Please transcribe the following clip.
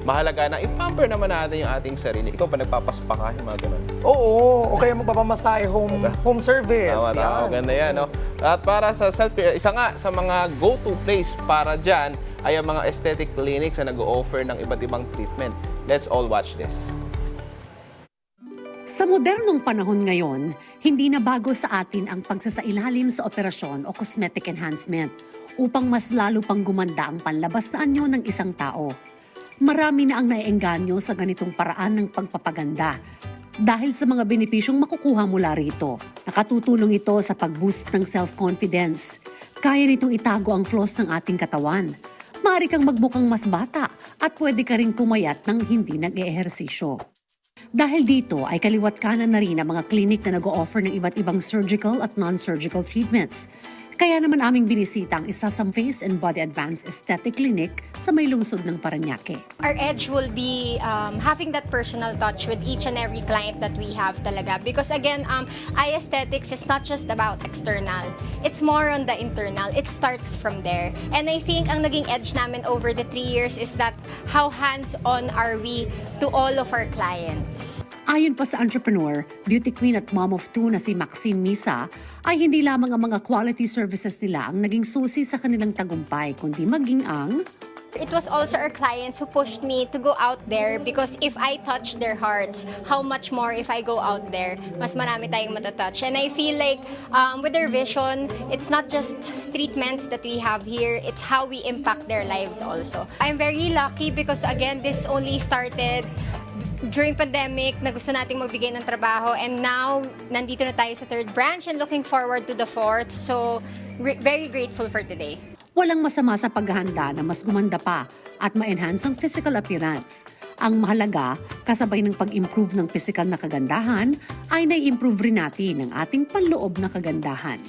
mahalaga na i-pamper naman natin yung ating sarili. Ikaw ba nagpapaspa ka? Yung mga ganun. Oo, o kaya magpapamasahe home service. Tama, tama. Maganda yan, no? At para sa self-care, isa nga sa mga go-to place para dyan ay ang mga aesthetic clinics na nag-o-offer ng iba't ibang treatment. Let's all watch this. Sa modernong panahon ngayon, hindi na bago sa atin ang pagsasailalim sa operasyon o cosmetic enhancement upang mas lalo pang gumanda ang panlabas na anyo ng isang tao. Marami na ang naiengganyo sa ganitong paraan ng pagpapaganda dahil sa mga benepisyong makukuha mula rito. Nakatutulong ito sa pag-boost ng self-confidence. Kaya nitong itago ang flaws ng ating katawan. Maaari kang magbukang mas bata at pwede ka ring pumayat ng hindi nag-eehersisyo. Dahil dito ay kaliwat kanan na rin ang mga clinic na nag-o-offer ng iba't ibang surgical at non-surgical treatments. Kaya naman aming binisita ang isa sa Face and Body Advanced Aesthetic Clinic sa may lungsod ng Parañaque. Our edge will be having that personal touch with each and every client that we have talaga. Because again, eye aesthetics is not just about external. It's more on the internal. It starts from there. And I think ang naging edge namin over the 3 years is that how hands-on are we to all of our clients. Ayon pa sa entrepreneur, beauty queen at mom of 2 na si Maxine Misa, ay hindi lamang ang mga quality services nila ang naging susi sa kanilang tagumpay, kundi maging ang It was also our clients who pushed me to go out there because if I touch their hearts, how much more if I go out there, mas marami tayong matatouch. And I feel like with their vision, it's not just treatments that we have here, it's how we impact their lives also. I'm very lucky because again, this only started during pandemic na gusto nating magbigay ng trabaho, and now nandito na tayo sa 3rd branch and looking forward to the 4th. So very grateful for today. walang masama sa paghahanda na mas gumanda pa at ma-enhance ang physical appearance. Ang mahalaga, kasabay ng pag-improve ng physical na kagandahan, ay nai-improve rin natin ang ating panloob na kagandahan.